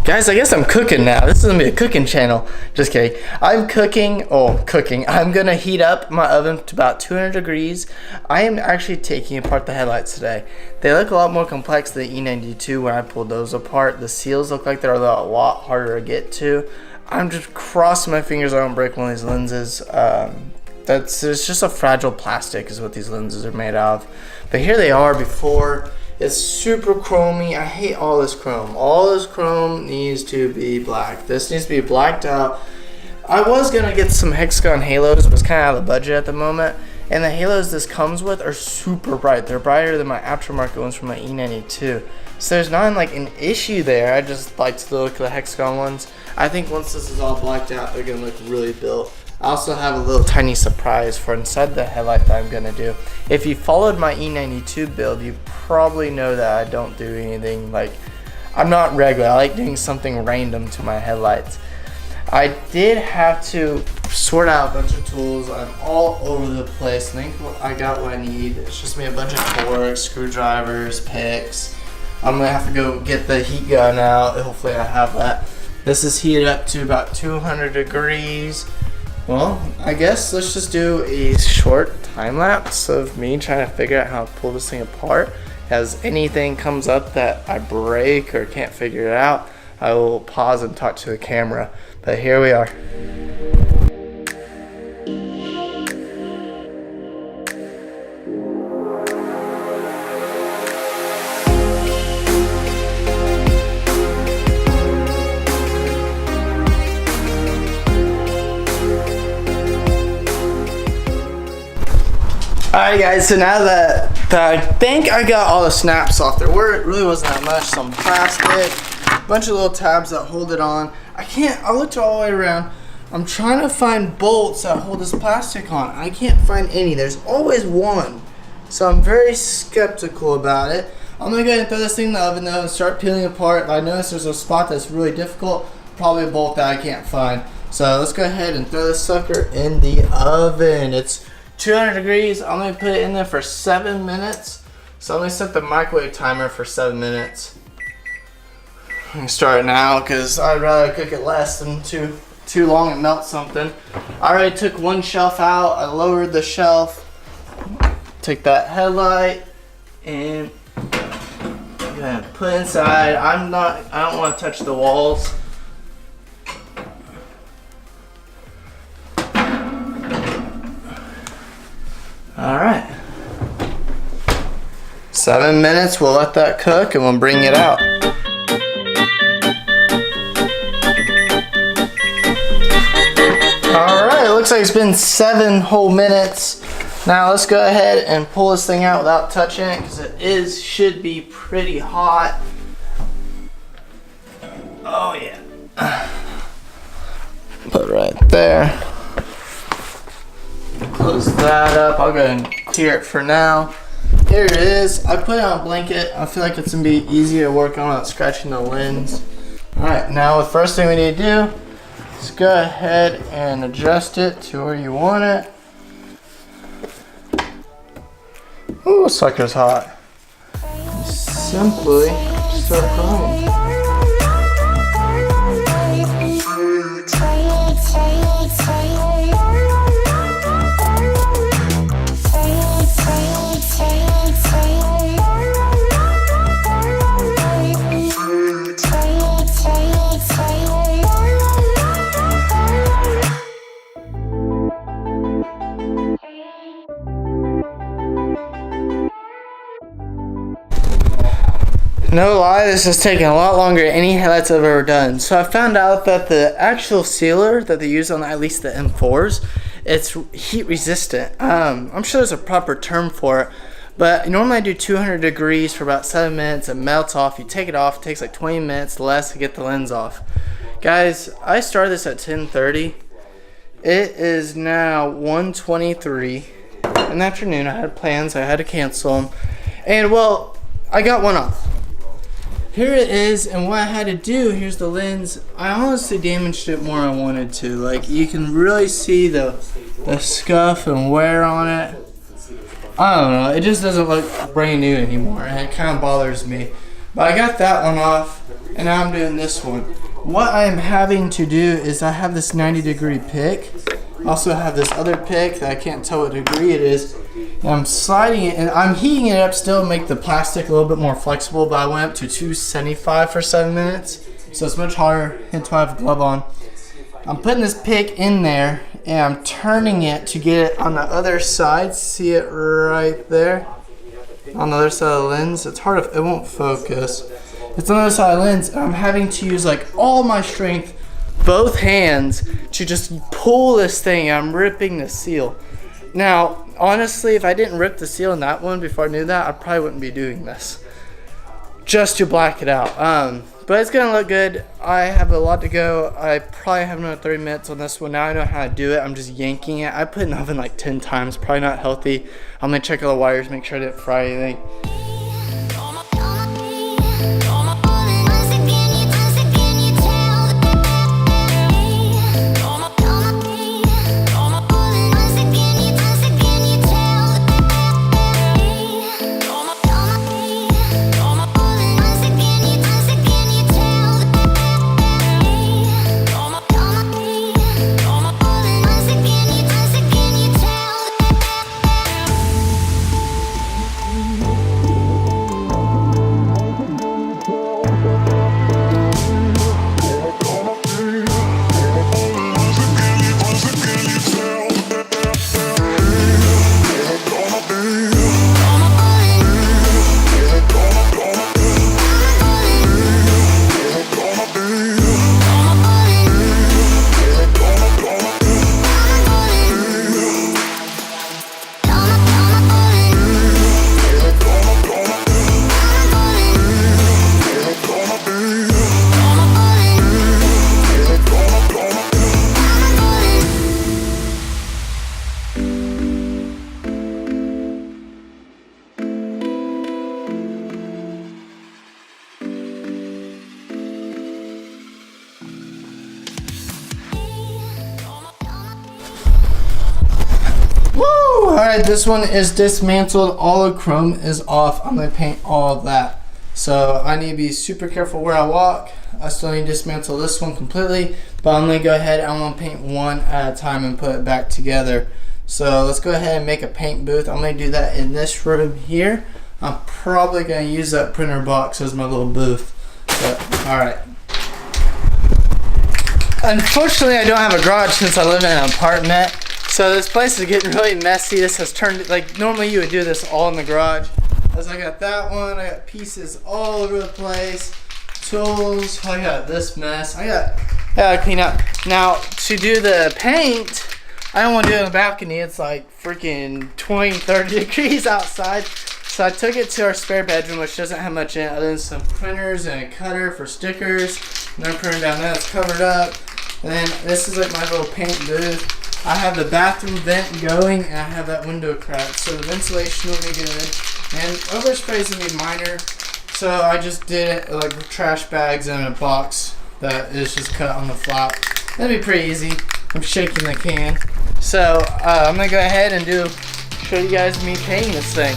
Guys, I guess I'm cooking now. This is gonna be a cooking channel. Just kidding. I'm cooking. I'm gonna heat up my oven to about 200 degrees. I am actually taking apart the headlights today. They look a lot more complex than the E92 when I pulled those apart. The seals look like they're a lot harder to get to. I'm just crossing my fingers I don't break one of these lenses. It's just a fragile plastic is what these lenses are made of. But here they are before. It's super chromy. I hate all this chrome. All this chrome needs to be black. This needs to be blacked out. I was gonna get some hexagon halos, but it's kind of out of the budget at the moment. And the halos this comes with are super bright. They're brighter than my aftermarket ones from my E92. So there's not like an issue there. I just like to look at the hexagon ones. I think once this is all blacked out, they're gonna look really built. I also have a little tiny surprise for inside the headlight that I'm gonna do. If you followed my E92 build, you probably know that I don't do anything like, I'm not regular. I like doing something random to my headlights. I did have to sort out a bunch of tools. I'm all over the place. I think I got what I need. It's just me a bunch of torques, screwdrivers, picks. I'm gonna have to go get the heat gun out. Hopefully I have that. This is heated up to about 200 degrees. Well, I guess let's just do a short time lapse of me trying to figure out how to pull this thing apart. As anything comes up that I break or can't figure it out, I will pause and talk to the camera. But here we are. Alright guys, so now that I think I got all the snaps off, there really wasn't that much. Some plastic, a bunch of little tabs that hold it on. I looked all the way around. I'm trying to find bolts that hold this plastic on. I can't find any. There's always one. So I'm very skeptical about it. I'm gonna go ahead and throw this thing in the oven though and start peeling apart. If I notice there's a spot that's really difficult, probably a bolt that I can't find. So let's go ahead and throw this sucker in the oven. It's 200 degrees. I'm gonna put it in there for 7 minutes. So I'm gonna set the microwave timer for 7 minutes. I'm gonna start it now because I'd rather cook it less than too long and melt something. I already took one shelf out. I lowered the shelf. Take that headlight and put it inside. I don't want to touch the walls. Alright, 7 minutes, we'll let that cook and we'll bring it out. Alright, it looks like it's been 7 whole minutes. Now let's go ahead and pull this thing out without touching it because it should be pretty hot. Oh yeah. Put it right there. Close that up. I'll go ahead and clear it for now. Here it is. I put it on a blanket. I feel like it's gonna be easier to work on without scratching the lens. Alright, now the first thing we need to do is go ahead and adjust it to where you want it. Ooh, sucker's hot. Simply start going. No lie, this is taking a lot longer than any headlights I've ever done. So I found out that the actual sealer that they use on at least the M4s, it's heat resistant. I'm sure there's a proper term for it, but normally I do 200 degrees for about 7 minutes. It melts off. You take it off. It takes like 20 minutes less to get the lens off. Guys, I started this at 10:30. It is now 1:23 in the afternoon. I had plans. I had to cancel them. And well, I got one off. Here it is, and what I had to do, here's the lens. I honestly damaged it more than I wanted to. Like, you can really see the scuff and wear on it. I don't know, it just doesn't look brand new anymore, and it kind of bothers me. But I got that one off, and now I'm doing this one. What I am having to do is I have this 90-degree pick. Also have this other pick that I can't tell what degree it is. And I'm sliding it, and I'm heating it up still to make the plastic a little bit more flexible, but I went up to 275 for 7 minutes. So it's much harder until I have a glove on. I'm putting this pick in there, and I'm turning it to get it on the other side. See it right there? On the other side of the lens. It's hard if it won't focus. It's on the other side of the lens, and I'm having to use like all my strength, both hands, to just pull this thing. I'm ripping the seal. Now, honestly, if I didn't rip the seal in that one before I knew that, I probably wouldn't be doing this. Just to black it out. But it's gonna look good. I have a lot to go. I probably have another 30 minutes on this one. Now I know how to do it. I'm just yanking it. I put it in the oven like 10 times. Probably not healthy. I'm gonna check all the wires, make sure I didn't fry anything. Alright, this one is dismantled. All the chrome is off. I'm going to paint all of that. So I need to be super careful where I walk. I still need to dismantle this one completely. But I'm going to go ahead and I'm going to paint one at a time and put it back together. So let's go ahead and make a paint booth. I'm going to do that in this room here. I'm probably going to use that printer box as my little booth. Alright. Unfortunately, I don't have a garage since I live in an apartment. So this place is getting really messy. This has turned, like normally you would do this all in the garage. As I got that one, I got pieces all over the place. Tools, I got this mess. I gotta clean up. Now to do the paint, I don't want to do it on the balcony. It's like freaking 20, 30 degrees outside. So I took it to our spare bedroom, which doesn't have much in it other than some printers and a cutter for stickers. Another printer down there that's covered up. And then this is like my little paint booth. I have the bathroom vent going and I have that window cracked, so the ventilation will be good. And overspray is gonna be minor, so I just did it like trash bags in a box that is just cut on the flap. That'll be pretty easy. I'm shaking the can. So I'm gonna go ahead and show you guys me painting this thing.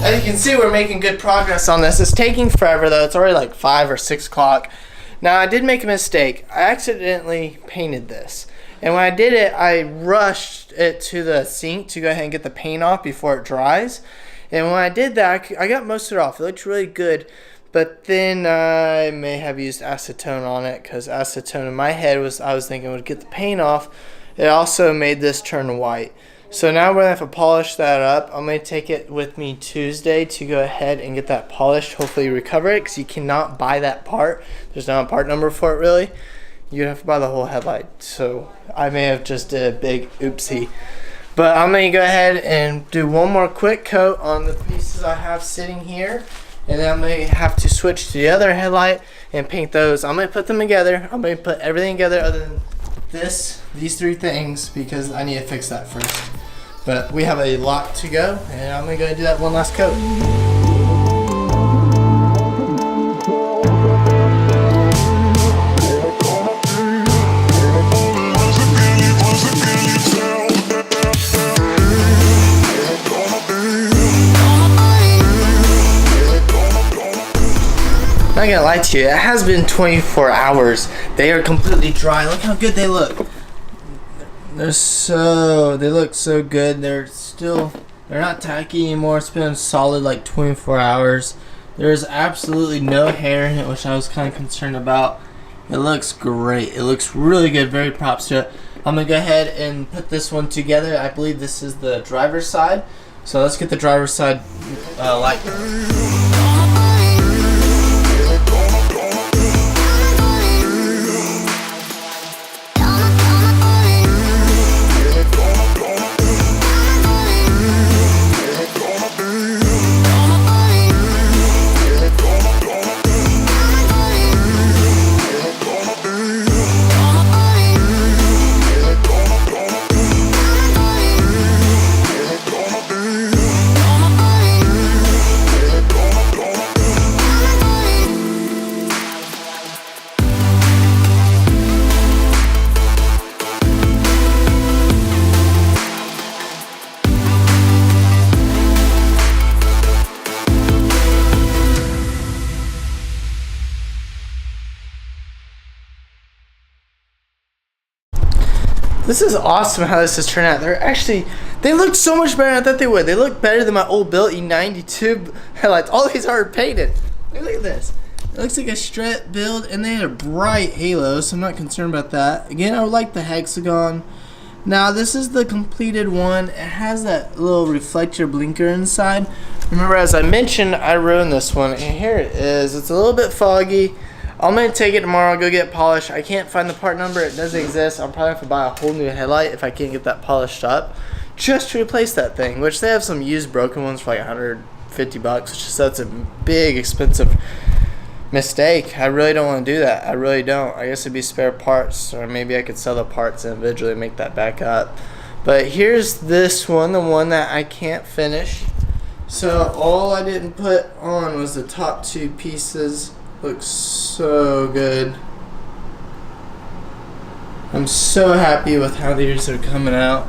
As you can see, we're making good progress on this. It's taking forever though. It's already like 5 or 6 o'clock. Now I did make a mistake. I accidentally painted this. And when I did it, I rushed it to the sink to go ahead and get the paint off before it dries. And when I did that, I got most of it off. It looked really good. But then I may have used acetone on it because acetone in my head I was thinking would get the paint off. It also made this turn white. So now we're going to have to polish that up. I'm going to take it with me Tuesday to go ahead and get that polished, hopefully recover it, because you cannot buy that part. There's not a part number for it really. You'd have to buy the whole headlight. So I may have just did a big oopsie. But I'm going to go ahead and do one more quick coat on the pieces I have sitting here. And then I'm going to have to switch to the other headlight and paint those. I'm going to put them together. I'm going to put everything together other than these 3 things, because I need to fix that first. But we have a lot to go, and I'm going to go do that one last coat. not gonna lie to you, it has been 24 hours. They are completely dry. Look how good they look. They look so good. They're not tacky anymore. It's been solid like 24 hours. There's absolutely no hair in it, which I was kind of concerned about. It looks great. It looks really good. Very props to it. I'm gonna go ahead and put this one together. I believe this is the driver's side. So let's get the driver's side light. This is awesome how this has turned out. They look so much better than I thought they would. They look better than my old built E92 headlights. All these are painted. Look at this. It looks like a straight build, and they had a bright halo, so I'm not concerned about that. Again, I would like the hexagon. Now, this is the completed one. It has that little reflector blinker inside. Remember, as I mentioned, I ruined this one, and here it is. It's a little bit foggy. I'm going to take it tomorrow, go get it polished. I can't find the part number. It doesn't exist. I'll probably have to buy a whole new headlight if I can't get that polished up just to replace that thing, which they have some used broken ones for like 150 bucks, which is that's a big expensive mistake. I really don't want to do that. I really don't. I guess it'd be spare parts, or maybe I could sell the parts individually and make that back up. But here's this one, the one that I can't finish. So all I didn't put on was the top two pieces. Looks so good. I'm so happy with how these are coming out.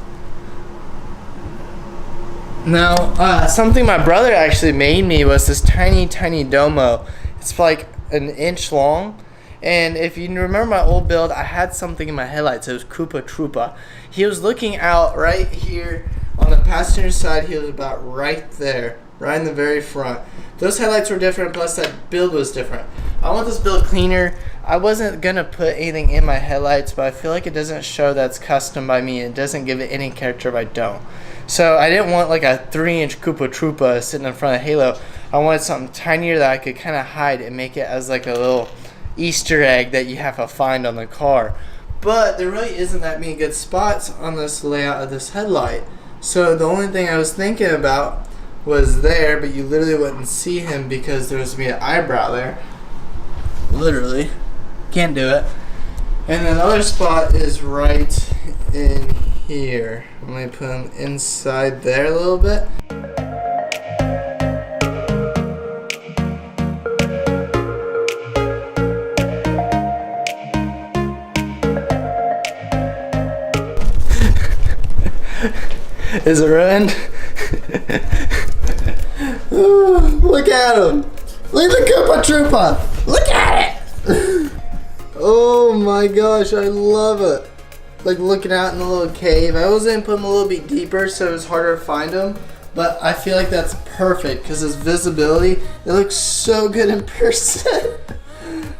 Now, something my brother actually made me was this tiny domo. It's like an inch long. And if you remember my old build, I had something in my headlights. It was Koopa Troopa. He was looking out right here on the passenger side. He was about right there, right in the very front. Those headlights were different, plus that build was different. I want this build cleaner. I wasn't gonna put anything in my headlights, but I feel like it doesn't show that's custom by me. It doesn't give it any character if I don't. So I didn't want like a 3-inch Koopa Troopa sitting in front of Halo. I wanted something tinier that I could kind of hide and make it as like a little Easter egg that you have to find on the car. But there really isn't that many good spots on this layout of this headlight. So the only thing I was thinking about was there, but you literally wouldn't see him because there was an eyebrow there. Literally. Can't do it. And then the other spot is right in here. I'm going to put him inside there a little bit. Is it ruined? Ooh, look at him. Look at the Koopa Troopa. Look at it. Oh my gosh, I love it. Like looking out in the little cave. I was gonna put him a little bit deeper so it was harder to find him, but I feel like that's perfect because his visibility, it looks so good in person.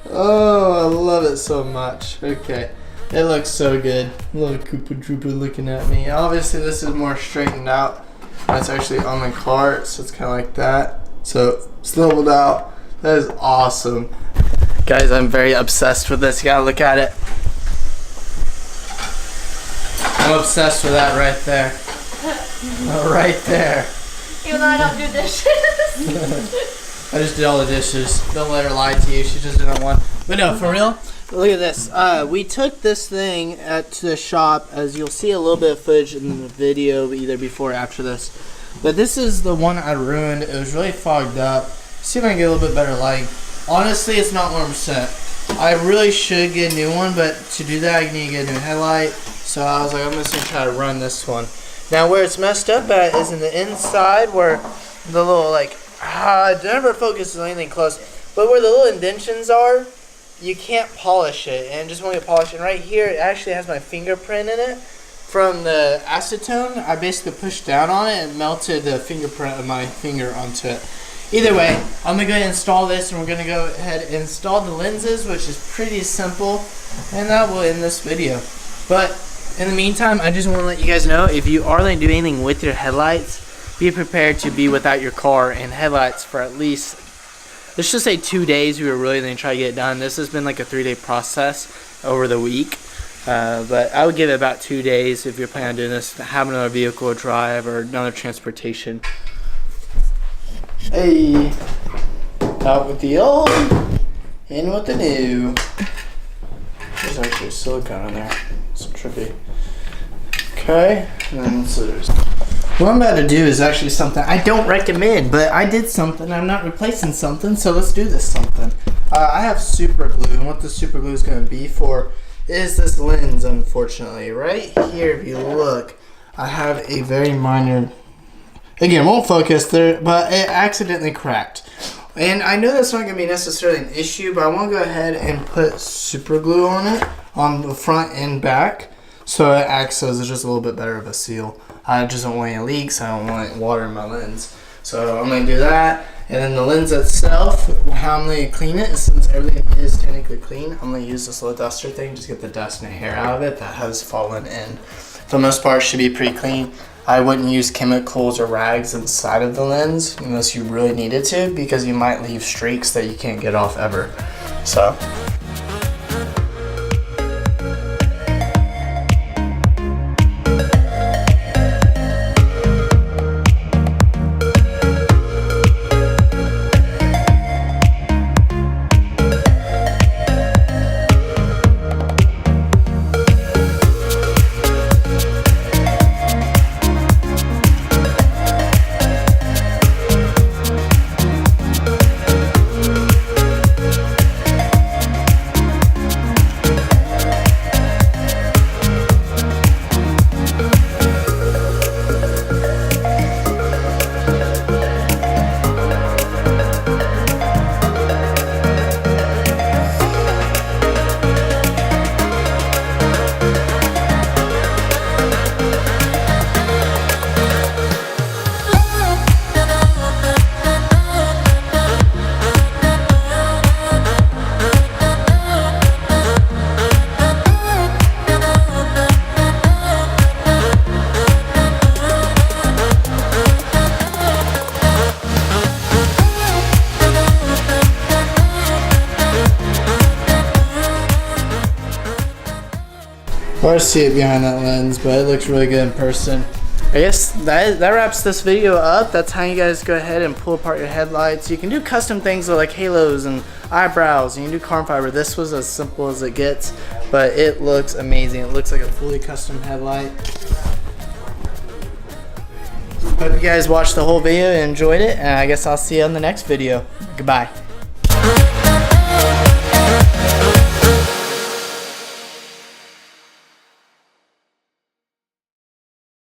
Oh, I love it so much. Okay. It looks so good. Little Koopa Troopa looking at me. Obviously, this is more straightened out. That's actually on the cart, so it's kind of like that. So it's leveled out. That is awesome. Guys, I'm very obsessed with this. You gotta look at it. I'm obsessed with that right there. Right there. Even though I don't do dishes. I just did all the dishes. Don't let her lie to you. She just didn't want. But no, for real. Look at this. We took this thing to the shop, as you'll see a little bit of footage in the video, either before or after this. But this is the one I ruined. It was really fogged up. See if I can get a little bit better lighting. Honestly, it's not 100%. I really should get a new one, but to do that, I need to get a new headlight. So I was like, I'm just gonna try to run this one. Now, where it's messed up at is in the inside, where the little like, it never focuses on anything close. But where the little indentions are, you can't polish it, and it just won't get polished. And right here, it actually has my fingerprint in it. From the acetone, I basically pushed down on it and melted the fingerprint of my finger onto it. Either way, I'm going to go ahead and install this, and we're going to go ahead and install the lenses, which is pretty simple, and that will end this video. But in the meantime, I just want to let you guys know, if you are going to do anything with your headlights, be prepared to be without your car and headlights for at least, let's just say 2 days. We were really going to try to get it done. This has been like a 3-day process over the week. But I would give it about 2 days if you're planning on doing this, to have another vehicle to drive or another transportation. Hey, out with the old, in with the new. There's actually silicone in there. It's trippy. Okay, and then scissors. What I'm about to do is actually something I don't recommend, but I did something. I'm not replacing something, so let's do this something. I have super glue, and what the super glue is going to be for is this lens, unfortunately. Right here, if you look, I have a very minor, again, won't focus there, but it accidentally cracked. And I know that's not going to be necessarily an issue, but I want to go ahead and put super glue on it, on the front and back, so it acts as just a little bit better of a seal. I just don't want any leaks, I don't want water in my lens. So I'm going to do that. And then the lens itself, how I'm going to clean it, since everything is technically clean, I'm going to use this little duster thing, just get the dust and hair out of it that has fallen in. For the most part, it should be pretty clean. I wouldn't use chemicals or rags inside of the lens unless you really needed to, because you might leave streaks that you can't get off ever. So. Hard to see it behind that lens, but it looks really good in person. I guess that wraps this video up. That's how you guys go ahead and pull apart your headlights. You can do custom things like halos and eyebrows. You can do carbon fiber. This was as simple as it gets, but it looks amazing. It looks like a fully custom headlight. Hope you guys watched the whole video and enjoyed it, and I guess I'll see you on the next video. Goodbye.